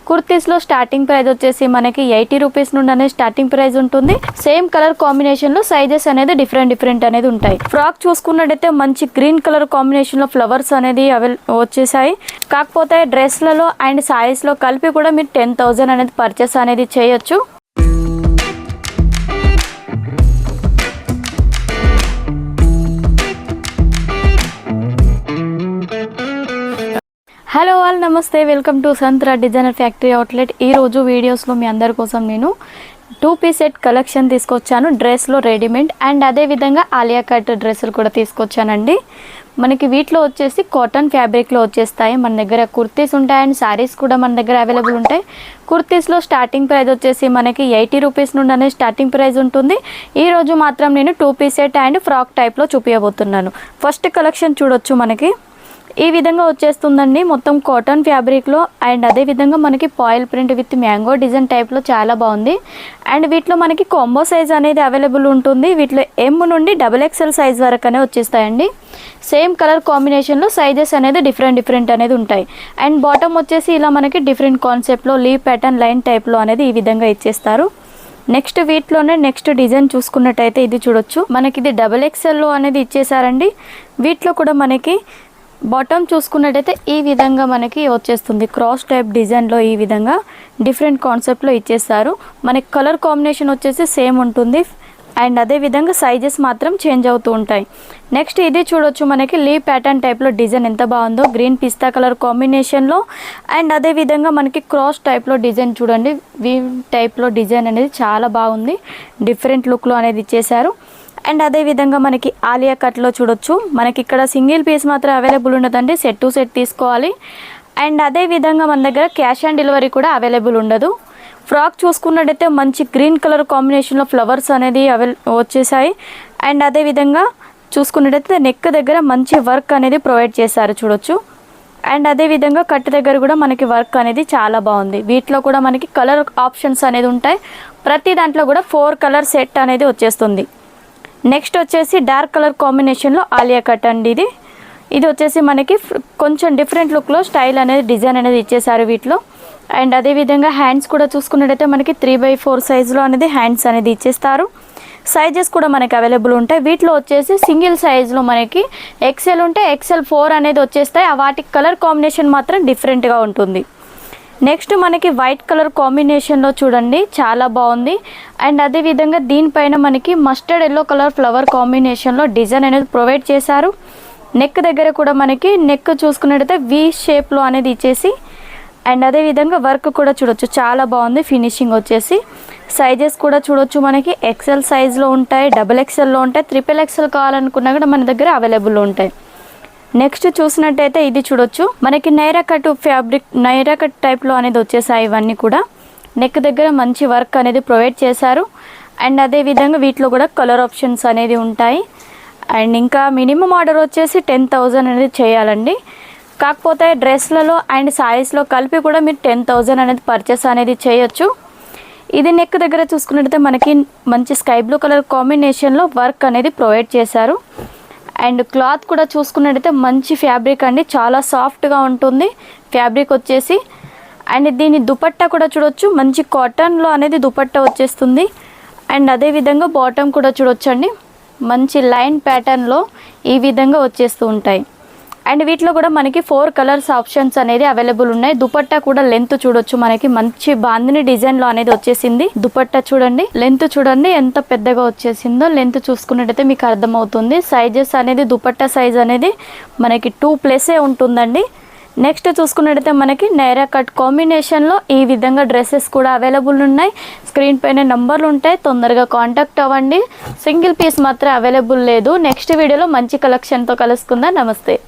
కుర్తీస్లో starting price వచ్చేసి మనకి 80 rupees నుండి అనేది స్టార్టింగ్ ప్రైస్ ఉంటుంది. సేమ్ కలర్ కాంబినేషన్లో సైజెస్ అనేది డిఫరెంట్ అనేది ఉంటాయి. ఫ్రాక్ చూసుకున్నట్టయితే మంచి గ్రీన్ కలర్ కాంబినేషన్లో ఫ్లవర్స్ అనేది వచ్చేసాయి. కాకపోతే డ్రెస్లలో అండ్ సారీస్లో కలిపి కూడా మీరు 10,000 అనేది పర్చేస్ అనేది చేయొచ్చు. హలో ఆల్, నమస్తే, welcome to Santra Designer Factory Outlet. ఈరోజు వీడియోస్లో మీ అందరి కోసం నేను 2 పీస్ సెట్ కలెక్షన్ తీసుకొచ్చాను. డ్రెస్లో రెడీమేడ్ అండ్ అదేవిధంగా ఆలియా కట్ డ్రెస్సులు కూడా తీసుకొచ్చానండి. మనకి వీటిలో వచ్చేసి కాటన్ ఫ్యాబ్రిక్లో వచ్చేస్తాయి. మన దగ్గర కుర్తీస్ ఉంటాయి అండ్ శారీస్ కూడా మన దగ్గర అవైలబుల్ ఉంటాయి. కుర్తీస్లో స్టార్టింగ్ ప్రైస్ వచ్చేసి మనకి 80 రూపీస్ నుండి అనేది స్టార్టింగ్ ప్రైస్ ఉంటుంది. ఈరోజు మాత్రం నేను 2 పీస్ సెట్ అండ్ ఫ్రాక్ టైప్లో చూపించబోతున్నాను. ఫస్ట్ కలెక్షన్ చూడొచ్చు. మనకి ఈ విధంగా వచ్చేస్తుందండి, మొత్తం కాటన్ ఫ్యాబ్రిక్లో అండ్ అదేవిధంగా మనకి foil print with mango design టైప్లో చాలా బాగుంది. అండ్ వీటిలో మనకి కాంబో సైజ్ అనేది అవైలబుల్ ఉంటుంది. వీటిలో M నుండి XXL సైజ్ వరకు వచ్చేస్తాయండి. సేమ్ కలర్ కాంబినేషన్లో సైజెస్ అనేది డిఫరెంట్ అనేది ఉంటాయి. అండ్ బాటమ్ వచ్చేసి ఇలా మనకి డిఫరెంట్ కాన్సెప్ట్లో లీవ్ ప్యాటర్న్ లైన్ టైప్లో అనేది ఈ విధంగా ఇచ్చేస్తారు. నెక్స్ట్ వీటిలోనే నెక్స్ట్ డిజైన్ చూసుకున్నట్టయితే ఇది చూడొచ్చు. మనకి ఇది XXL అనేది ఇచ్చేసారండి. వీటిలో కూడా మనకి బాటమ్ చూసుకున్నట్టయితే ఈ విధంగా మనకి వచ్చేస్తుంది. క్రాస్ టైప్ డిజైన్లో ఈ విధంగా డిఫరెంట్ కాన్సెప్ట్లో ఇచ్చేస్తారు. మనకి కలర్ కాంబినేషన్ వచ్చేసి సేమ్ ఉంటుంది అండ్ అదేవిధంగా సైజెస్ మాత్రం చేంజ్ అవుతూ ఉంటాయి. నెక్స్ట్ ఇది చూడొచ్చు. మనకి లీవ్ ప్యాటర్న్ టైప్లో డిజైన్ ఎంత బాగుందో, గ్రీన్ పిస్తా కలర్ కాంబినేషన్లో అండ్ అదేవిధంగా మనకి క్రాస్ టైప్లో డిజైన్ చూడండి. వీవ్ టైప్లో డిజైన్ అనేది చాలా బాగుంది, డిఫరెంట్ లుక్లో అనేది ఇచ్చేసారు. అండ్ అదేవిధంగా మనకి ఆలియా కట్లో చూడొచ్చు. మనకి ఇక్కడ సింగిల్ పీస్ మాత్రం అవైలబుల్ ఉండదండి, సెట్ టు సెట్ తీసుకోవాలి. అండ్ అదేవిధంగా మన దగ్గర క్యాష్ ఆన్ డెలివరీ కూడా అవైలబుల్ ఉండదు. ఫ్రాక్ చూసుకున్నట్టయితే మంచి గ్రీన్ కలర్ కాంబినేషన్లో ఫ్లవర్స్ అనేది వచ్చేసాయి. అండ్ అదేవిధంగా చూసుకున్నట్టయితే నెక్ దగ్గర మంచి వర్క్ అనేది ప్రొవైడ్ చేశారు చూడొచ్చు. అండ్ అదేవిధంగా కట్ దగ్గర కూడా మనకి వర్క్ అనేది చాలా బాగుంది. వీటిలో కూడా మనకి కలర్ ఆప్షన్స్ అనేది ఉంటాయి. ప్రతి దాంట్లో కూడా 4 కలర్ సెట్ అనేది వచ్చేస్తుంది. నెక్స్ట్ వచ్చేసి డార్క్ కలర్ కాంబినేషన్లో ఆలియా కట్ అండి. ఇది వచ్చేసి మనకి కొంచెం డిఫరెంట్ లుక్లో స్టైల్ అనేది డిజైన్ అనేది ఇచ్చేసారు వీటిలో. అండ్ అదేవిధంగా హ్యాండ్స్ కూడా చూసుకున్నట్టయితే మనకి 3/4 సైజులో అనేది హ్యాండ్స్ అనేది ఇచ్చేస్తారు. సైజెస్ కూడా మనకి అవైలబుల్ ఉంటాయి. వీటిలో వచ్చేసి సింగిల్ సైజులో మనకి XL ఉంటే XL4 అనేది వచ్చేస్తాయి. వాటి కలర్ కాంబినేషన్ మాత్రం డిఫరెంట్గా ఉంటుంది. నెక్స్ట్ మనకి వైట్ కలర్ కాంబినేషన్లో చూడండి, చాలా బాగుంది. అండ్ అదేవిధంగా దీనిపైన మనకి మస్టర్డ్ ఎల్లో కలర్ ఫ్లవర్ కాంబినేషన్లో డిజైన్ అనేది ప్రొవైడ్ చేశారు. నెక్ దగ్గర కూడా మనకి నెక్ చూసుకున్నట్టయితే V షేప్లో అనేది ఇచ్చేసి అండ్ అదేవిధంగా వర్క్ కూడా చూడొచ్చు, చాలా బాగుంది ఫినిషింగ్ వచ్చేసి. సైజెస్ కూడా చూడొచ్చు. మనకి XL సైజ్లో ఉంటాయి, XXLలో ఉంటాయి, XXL కావాలనుకున్నా కూడా మన దగ్గర అవైలబుల్ ఉంటాయి. నెక్స్ట్ చూసినట్టయితే ఇది చూడొచ్చు. మనకి Naira cut fabric, Naira cut టైప్లో అనేది వచ్చేసాయి. ఇవన్నీ కూడా నెక్ దగ్గర మంచి వర్క్ అనేది ప్రొవైడ్ చేశారు. అండ్ అదేవిధంగా వీటిలో కూడా కలర్ ఆప్షన్స్ అనేది ఉంటాయి. అండ్ ఇంకా మినిమం ఆర్డర్ వచ్చేసి 10,000 అనేది చేయాలండి. కాకపోతే డ్రెస్లలో అండ్ శారీస్లో కలిపి కూడా మీరు 10,000 అనేది పర్చేస్ అనేది చేయొచ్చు. ఇది నెక్ దగ్గర చూసుకున్నట్టయితే మనకి మంచి స్కై బ్లూ కలర్ కాంబినేషన్లో వర్క్ అనేది ప్రొవైడ్ చేశారు. అండ్ క్లాత్ కూడా చూసుకున్నట్టయితే మంచి ఫ్యాబ్రిక్ అండి, చాలా సాఫ్ట్గా ఉంటుంది ఫ్యాబ్రిక్ వచ్చేసి. అండ్ దీని దుపట్టా కూడా చూడొచ్చు, మంచి కాటన్లో అనేది దుపట్టా వచ్చేస్తుంది. అండ్ అదేవిధంగా బాటమ్ కూడా చూడొచ్చండి, మంచి లైన్ ప్యాటర్న్లో ఈ విధంగా వచ్చేస్తూ ఉంటాయి. అండ్ వీటిలో కూడా మనకి 4 కలర్స్ ఆప్షన్స్ అనేది అవైలబుల్ ఉన్నాయి. దుపట్టా కూడా లెంత్ చూడొచ్చు, మనకి మంచి బాందిని డిజైన్లో అనేది వచ్చేసింది. దుపట్టా చూడండి, లెంత్ చూడండి ఎంత పెద్దగా వచ్చేసిందో. లెంత్ చూసుకున్నట్టయితే మీకు అర్థమవుతుంది. సైజెస్ అనేది దుపట్టా సైజ్ అనేది మనకి 2+ ఉంటుందండి. నెక్స్ట్ చూసుకున్నట్టయితే మనకి నైరా కట్ కాంబినేషన్లో ఈ విధంగా డ్రెస్సెస్ కూడా అవైలబుల్ ఉన్నాయి. స్క్రీన్ పైన నంబర్లు ఉంటాయి, తొందరగా కాంటాక్ట్ అవ్వండి. సింగిల్ పీస్ మాత్రం అవైలబుల్ లేదు. నెక్స్ట్ వీడియోలో మంచి కలెక్షన్తో కలుసుకుందాం. నమస్తే.